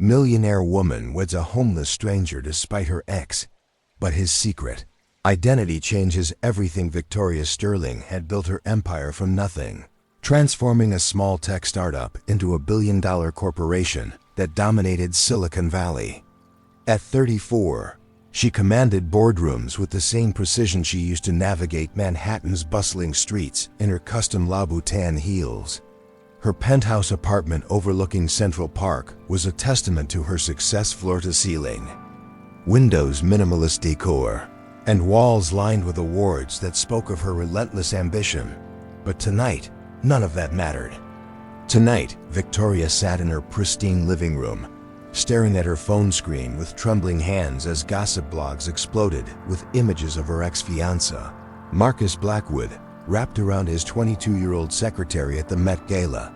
Millionaire woman weds a homeless stranger despite her ex. But his secret identity changes everything. Victoria Sterling had built her empire from nothing, transforming a small tech startup into a billion-dollar corporation that dominated Silicon Valley. At 34, she commanded boardrooms with the same precision she used to navigate Manhattan's bustling streets in her custom Louboutin heels. Her penthouse apartment overlooking Central Park was a testament to her success. Floor to ceiling, windows, minimalist decor, and walls lined with awards that spoke of her relentless ambition. But tonight, none of that mattered. Tonight, Victoria sat in her pristine living room, staring at her phone screen with trembling hands as gossip blogs exploded with images of her ex-fiancé, Marcus Blackwood, wrapped around his 22-year-old secretary at the Met Gala.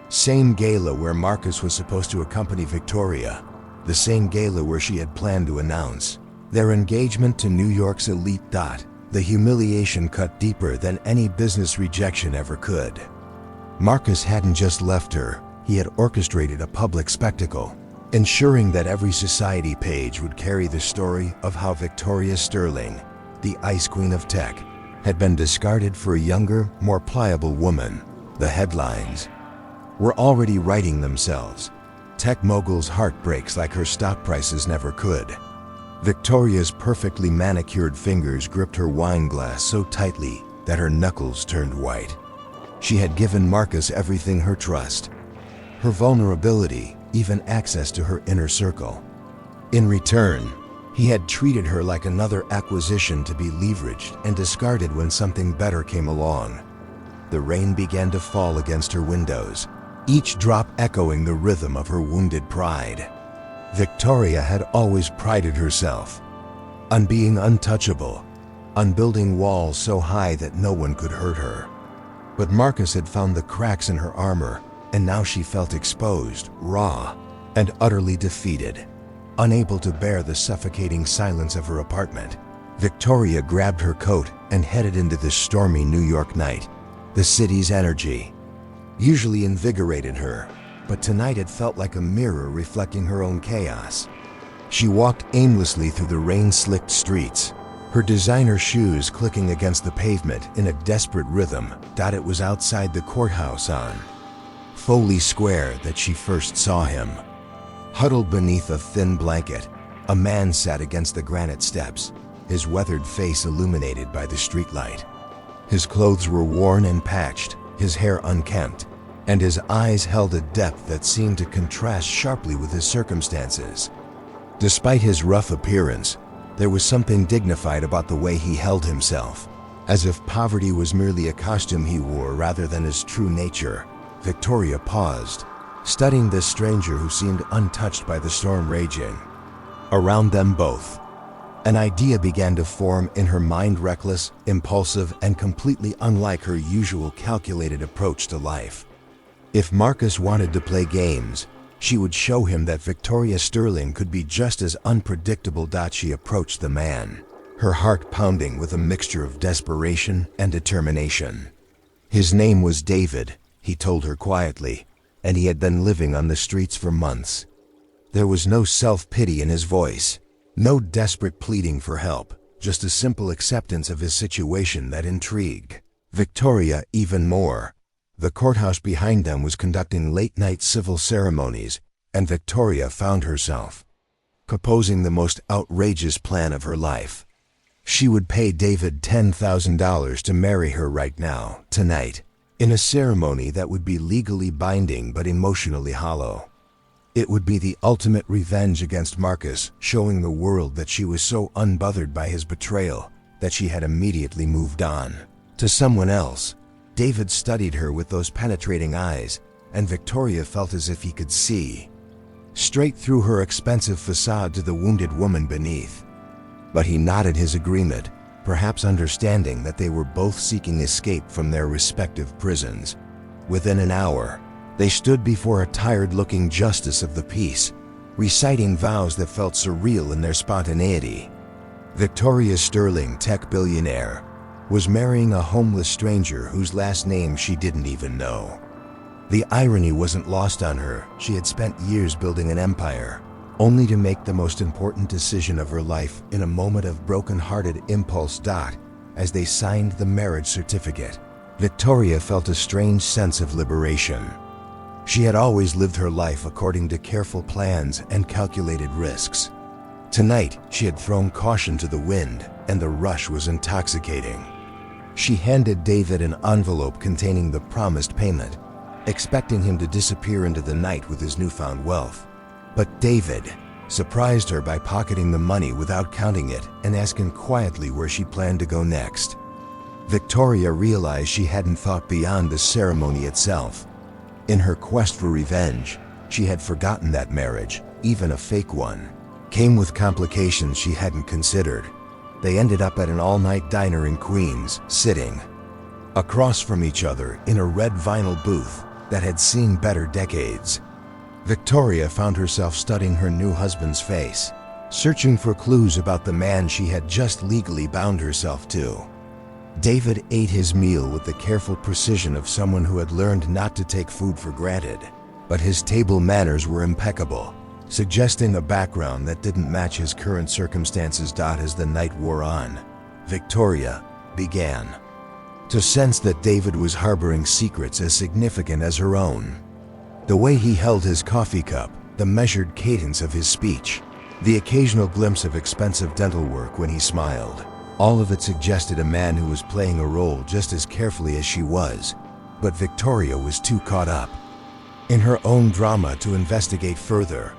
Same gala where Marcus was supposed to accompany Victoria, the same gala where she had planned to announce their engagement to New York's elite. The humiliation cut deeper than any business rejection ever could. Marcus hadn't just left her, he had orchestrated a public spectacle, ensuring that every society page would carry the story of how Victoria Sterling, the ice queen of tech, had been discarded for a younger, more pliable woman. The headlines were already writing themselves. Tech mogul's heart breaks like her stock prices never could. Victoria's perfectly manicured fingers gripped her wine glass so tightly that her knuckles turned white. She had given Marcus everything: her trust, her vulnerability, even access to her inner circle. In return, he had treated her like another acquisition to be leveraged and discarded when something better came along. The rain began to fall against her windows, each drop echoing the rhythm of her wounded pride. Victoria had always prided herself on being untouchable, on building walls so high that no one could hurt her. But Marcus had found the cracks in her armor, and now she felt exposed, raw, and utterly defeated. Unable to bear the suffocating silence of her apartment, Victoria grabbed her coat and headed into the stormy New York night. The city's energy usually invigorated her, but tonight it felt like a mirror reflecting her own chaos. She walked aimlessly through the rain-slicked streets, her designer shoes clicking against the pavement in a desperate rhythm. It was outside the courthouse on Foley Square that she first saw him. Huddled beneath a thin blanket, a man sat against the granite steps, his weathered face illuminated by the streetlight. His clothes were worn and patched, his hair unkempt, and his eyes held a depth that seemed to contrast sharply with his circumstances. Despite his rough appearance, there was something dignified about the way he held himself, as if poverty was merely a costume he wore rather than his true nature. Victoria paused, studying this stranger who seemed untouched by the storm raging around them both. An idea began to form in her mind: reckless, impulsive, and completely unlike her usual calculated approach to life. If Marcus wanted to play games, she would show him that Victoria Sterling could be just as unpredictable. She approached the man, her heart pounding with a mixture of desperation and determination. His name was David, he told her quietly, and he had been living on the streets for months. There was no self-pity in his voice, no desperate pleading for help, just a simple acceptance of his situation that intrigued Victoria even more. The courthouse behind them was conducting late-night civil ceremonies, and Victoria found herself proposing the most outrageous plan of her life. She would pay David $10,000 to marry her right now, tonight, in a ceremony that would be legally binding but emotionally hollow. It would be the ultimate revenge against Marcus, showing the world that she was so unbothered by his betrayal that she had immediately moved on to someone else. David studied her with those penetrating eyes, and Victoria felt as if he could see straight through her expensive facade to the wounded woman beneath. But he nodded his agreement, perhaps understanding that they were both seeking escape from their respective prisons. Within an hour, they stood before a tired-looking justice of the peace, reciting vows that felt surreal in their spontaneity. Victoria Sterling, tech billionaire, was marrying a homeless stranger whose last name she didn't even know. The irony wasn't lost on her. She had spent years building an empire, only to make the most important decision of her life in a moment of broken-hearted impulse. As they signed the marriage certificate, Victoria felt a strange sense of liberation. She had always lived her life according to careful plans and calculated risks. Tonight, she had thrown caution to the wind, and the rush was intoxicating. She handed David an envelope containing the promised payment, expecting him to disappear into the night with his newfound wealth. But David surprised her by pocketing the money without counting it and asking quietly where she planned to go next. Victoria realized she hadn't thought beyond the ceremony itself. In her quest for revenge, she had forgotten that marriage, even a fake one, came with complications she hadn't considered. They ended up at an all-night diner in Queens, sitting across from each other in a red vinyl booth that had seen better decades. Victoria found herself studying her new husband's face, searching for clues about the man she had just legally bound herself to. David ate his meal with the careful precision of someone who had learned not to take food for granted, but his table manners were impeccable, suggesting a background that didn't match his current circumstances. As the night wore on, Victoria began to sense that David was harboring secrets as significant as her own. The way he held his coffee cup, the measured cadence of his speech, the occasional glimpse of expensive dental work when he smiled, all of it suggested a man who was playing a role just as carefully as she was. But Victoria was too caught up in her own drama to investigate further.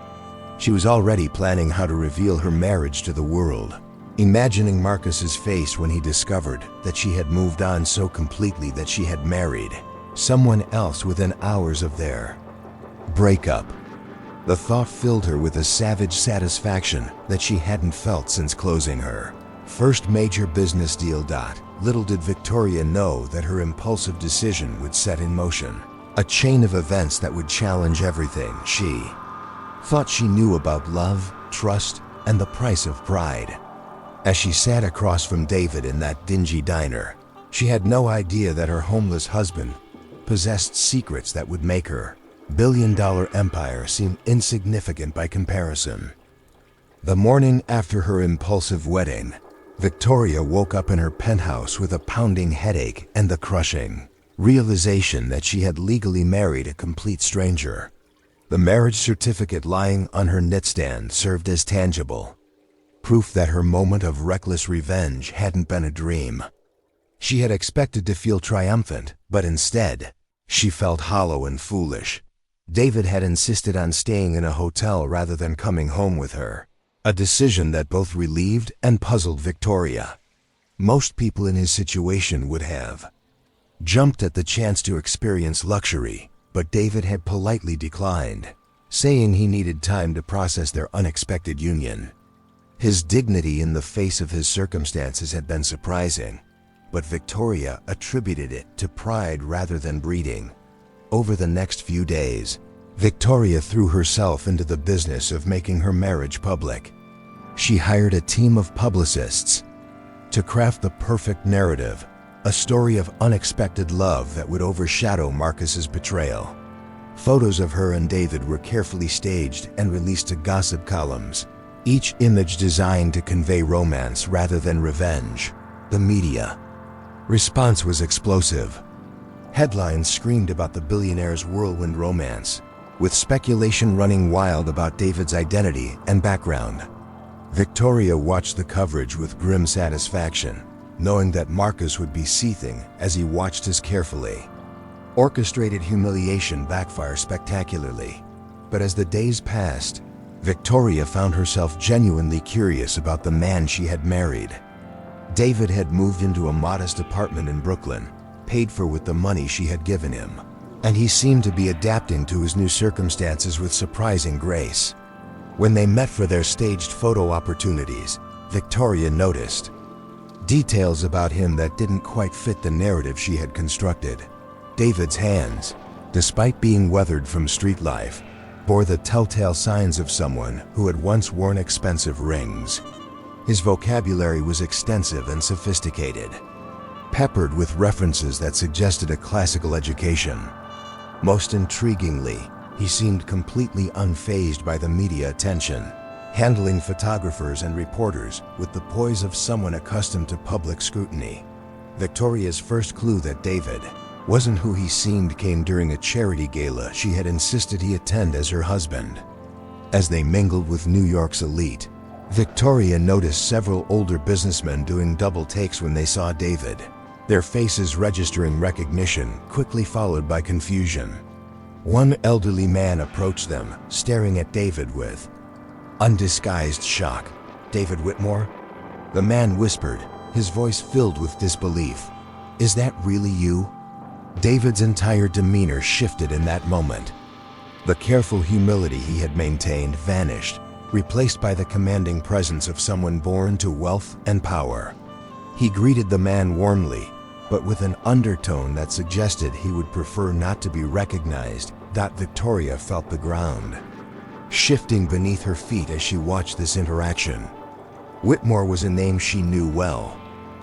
She was already planning how to reveal her marriage to the world, imagining Marcus's face when he discovered that she had moved on so completely that she had married someone else within hours of their breakup. The thought filled her with a savage satisfaction that she hadn't felt since closing her first major business deal. Little did Victoria know that her impulsive decision would set in motion a chain of events that would challenge everything she thought she knew about love, trust, and the price of pride. As she sat across from David in that dingy diner, she had no idea that her homeless husband possessed secrets that would make her billion-dollar empire seem insignificant by comparison. The morning after her impulsive wedding, Victoria woke up in her penthouse with a pounding headache and the crushing realization that she had legally married a complete stranger. The marriage certificate lying on her nightstand served as tangible proof that her moment of reckless revenge hadn't been a dream. She had expected to feel triumphant, but instead, she felt hollow and foolish. David had insisted on staying in a hotel rather than coming home with her, a decision that both relieved and puzzled Victoria. Most people in his situation would have jumped at the chance to experience luxury, but David had politely declined, saying he needed time to process their unexpected union. His dignity in the face of his circumstances had been surprising, but Victoria attributed it to pride rather than breeding. Over the next few days, Victoria threw herself into the business of making her marriage public. She hired a team of publicists to craft the perfect narrative, a story of unexpected love that would overshadow Marcus's betrayal. Photos of her and David were carefully staged and released to gossip columns, each image designed to convey romance rather than revenge. The media response was explosive. Headlines screamed about the billionaire's whirlwind romance, with speculation running wild about David's identity and background. Victoria watched the coverage with grim satisfaction, knowing that Marcus would be seething as he watched his carefully orchestrated humiliation backfire spectacularly. But as the days passed, Victoria found herself genuinely curious about the man she had married. David had moved into a modest apartment in Brooklyn, paid for with the money she had given him, and he seemed to be adapting to his new circumstances with surprising grace. When they met for their staged photo opportunities, Victoria noticed details about him that didn't quite fit the narrative she had constructed. David's hands, despite being weathered from street life, bore the telltale signs of someone who had once worn expensive rings. His vocabulary was extensive and sophisticated, peppered with references that suggested a classical education. Most intriguingly, he seemed completely unfazed by the media attention, handling photographers and reporters with the poise of someone accustomed to public scrutiny. Victoria's first clue that David wasn't who he seemed came during a charity gala she had insisted he attend as her husband. As they mingled with New York's elite, Victoria noticed several older businessmen doing double takes when they saw David, their faces registering recognition, quickly followed by confusion. One elderly man approached them, staring at David with undisguised shock. "David Whitmore?" The man whispered, his voice filled with disbelief. "Is that really you?" David's entire demeanor shifted in that moment. The careful humility he had maintained vanished, replaced by the commanding presence of someone born to wealth and power. He greeted the man warmly, but with an undertone that suggested he would prefer not to be recognized. Victoria felt the ground shifting beneath her feet as she watched this interaction. Whitmore was a name she knew well.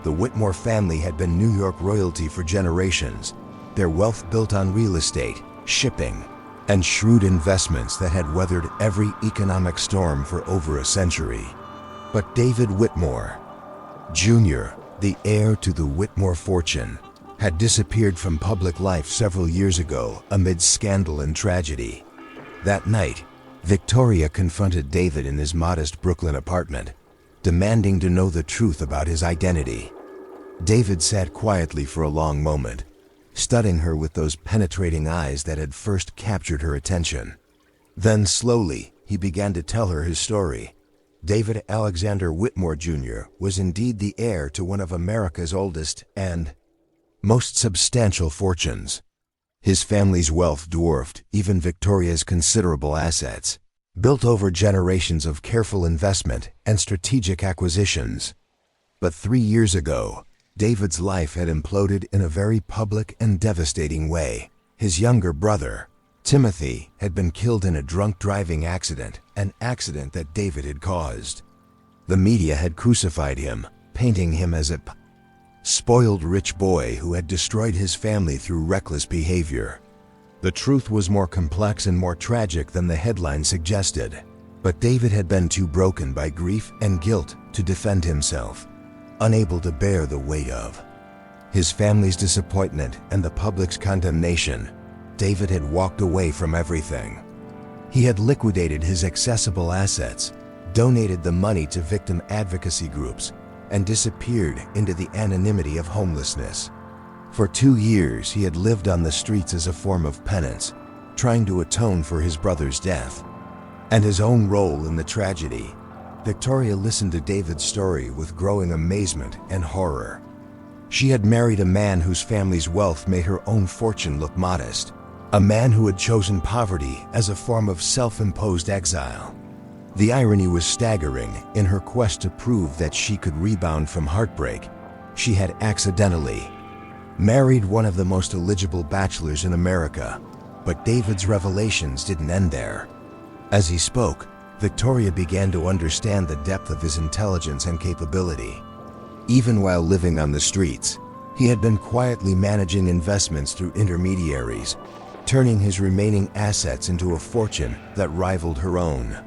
The Whitmore family had been New York royalty for generations, their wealth built on real estate, shipping, and shrewd investments that had weathered every economic storm for over a century. But David Whitmore, Jr., the heir to the Whitmore fortune, had disappeared from public life several years ago amid scandal and tragedy. That night, Victoria confronted David in his modest Brooklyn apartment, demanding to know the truth about his identity. David sat quietly for a long moment, studying her with those penetrating eyes that had first captured her attention. Then slowly, he began to tell her his story. David Alexander Whitmore Jr. was indeed the heir to one of America's oldest and most substantial fortunes. His family's wealth dwarfed even Victoria's considerable assets, built over generations of careful investment and strategic acquisitions. But 3 years ago, David's life had imploded in a very public and devastating way. His younger brother, Timothy, had been killed in a drunk driving accident, an accident that David had caused. The media had crucified him, painting him as a spoiled rich boy who had destroyed his family through reckless behavior. The truth was more complex and more tragic than the headline suggested. But David had been too broken by grief and guilt to defend himself, unable to bear the weight of his family's disappointment and the public's condemnation. David had walked away from everything. He had liquidated his accessible assets, donated the money to victim advocacy groups, and disappeared into the anonymity of homelessness. For 2 years, he had lived on the streets as a form of penance, trying to atone for his brother's death and his own role in the tragedy. Victoria listened to David's story with growing amazement and horror. She had married a man whose family's wealth made her own fortune look modest, a man who had chosen poverty as a form of self-imposed exile. The irony was staggering. In her quest to prove that she could rebound from heartbreak, she had accidentally married one of the most eligible bachelors in America. But David's revelations didn't end there. As he spoke, Victoria began to understand the depth of his intelligence and capability. Even while living on the streets, he had been quietly managing investments through intermediaries, turning his remaining assets into a fortune that rivaled her own.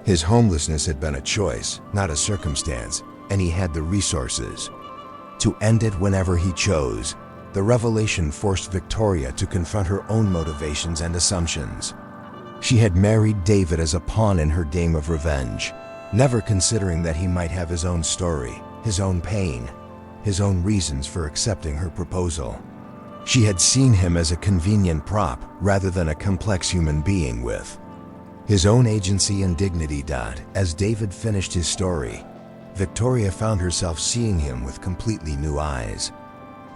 His homelessness had been a choice, not a circumstance, and he had the resources to end it whenever he chose. The revelation forced Victoria to confront her own motivations and assumptions. She had married David as a pawn in her game of revenge, never considering that he might have his own story, his own pain, his own reasons for accepting her proposal. She had seen him as a convenient prop rather than a complex human being with his own agency and dignity. As David finished his story, Victoria found herself seeing him with completely new eyes.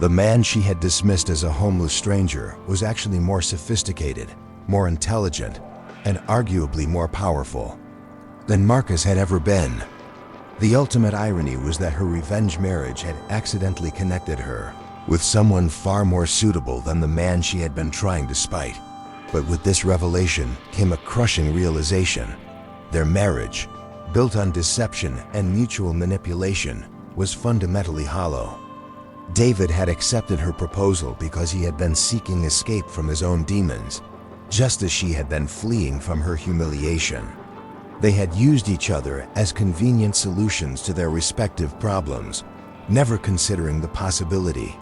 The man she had dismissed as a homeless stranger was actually more sophisticated, more intelligent, and arguably more powerful than Marcus had ever been. The ultimate irony was that her revenge marriage had accidentally connected her with someone far more suitable than the man she had been trying to spite. But with this revelation came a crushing realization. Their marriage, built on deception and mutual manipulation, was fundamentally hollow. David had accepted her proposal because he had been seeking escape from his own demons, just as she had been fleeing from her humiliation. They had used each other as convenient solutions to their respective problems, never considering the possibility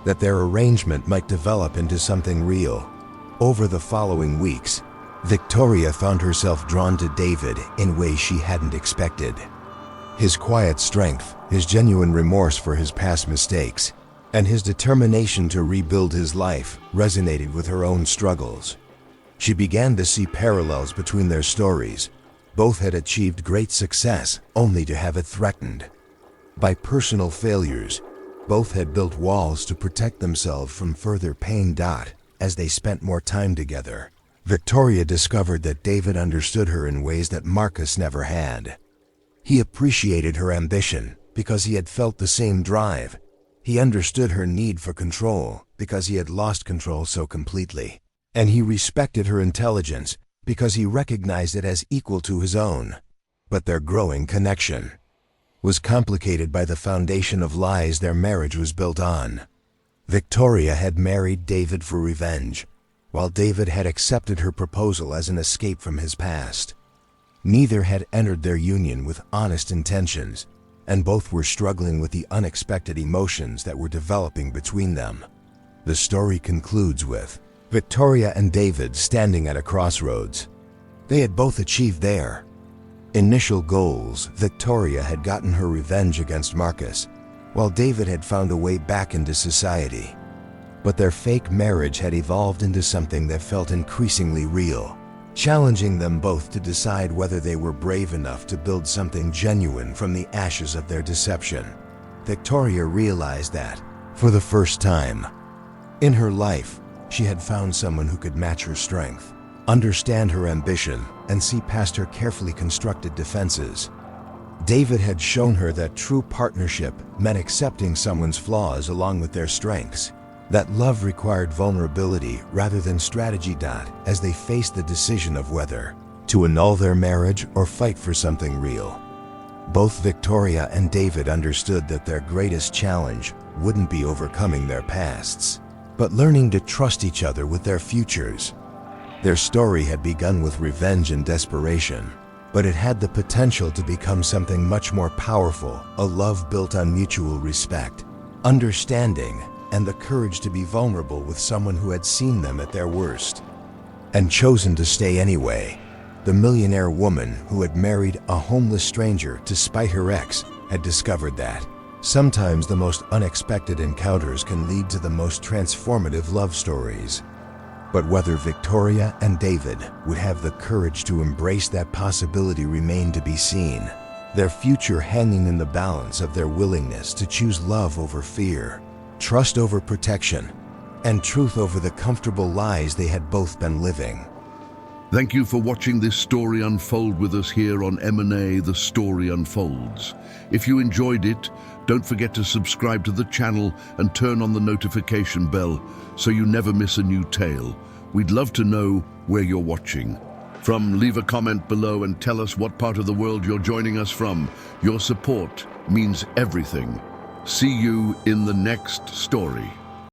that their arrangement might develop into something real. Over the following weeks, Victoria found herself drawn to David in ways she hadn't expected. His quiet strength, his genuine remorse for his past mistakes, and his determination to rebuild his life resonated with her own struggles. She began to see parallels between their stories. Both had achieved great success only to have it threatened by personal failures. Both had built walls to protect themselves from further pain. As they spent more time together, Victoria discovered that David understood her in ways that Marcus never had. He appreciated her ambition because he had felt the same drive. He understood her need for control because he had lost control so completely. And he respected her intelligence because he recognized it as equal to his own. But their growing connection was complicated by the foundation of lies their marriage was built on. Victoria had married David for revenge, while David had accepted her proposal as an escape from his past. Neither had entered their union with honest intentions, and both were struggling with the unexpected emotions that were developing between them. The story concludes with Victoria and David standing at a crossroads. They had both achieved their initial goals. Victoria had gotten her revenge against Marcus, while David had found a way back into society. But their fake marriage had evolved into something that felt increasingly real, challenging them both to decide whether they were brave enough to build something genuine from the ashes of their deception. Victoria realized that, for the first time in her life, she had found someone who could match her strength, understand her ambition, and see past her carefully constructed defenses. David had shown her that true partnership meant accepting someone's flaws along with their strengths, that love required vulnerability rather than strategy. As they faced the decision of whether to annul their marriage or fight for something real, both Victoria and David understood that their greatest challenge wouldn't be overcoming their pasts, but learning to trust each other with their futures. Their story had begun with revenge and desperation, but it had the potential to become something much more powerful, a love built on mutual respect, understanding, and the courage to be vulnerable with someone who had seen them at their worst and chosen to stay anyway. The millionaire woman who had married a homeless stranger to spite her ex had discovered that sometimes the most unexpected encounters can lead to the most transformative love stories. But whether Victoria and David would have the courage to embrace that possibility remained to be seen, their future hanging in the balance of their willingness to choose love over fear, trust over protection, and truth over the comfortable lies they had both been living. Thank you for watching this story unfold with us here on M&A The Story Unfolds. If you enjoyed it, don't forget to subscribe to the channel and turn on the notification bell so you never miss a new tale. We'd love to know where you're watching from. Leave a comment below and tell us what part of the world you're joining us from. Your support means everything. See you in the next story.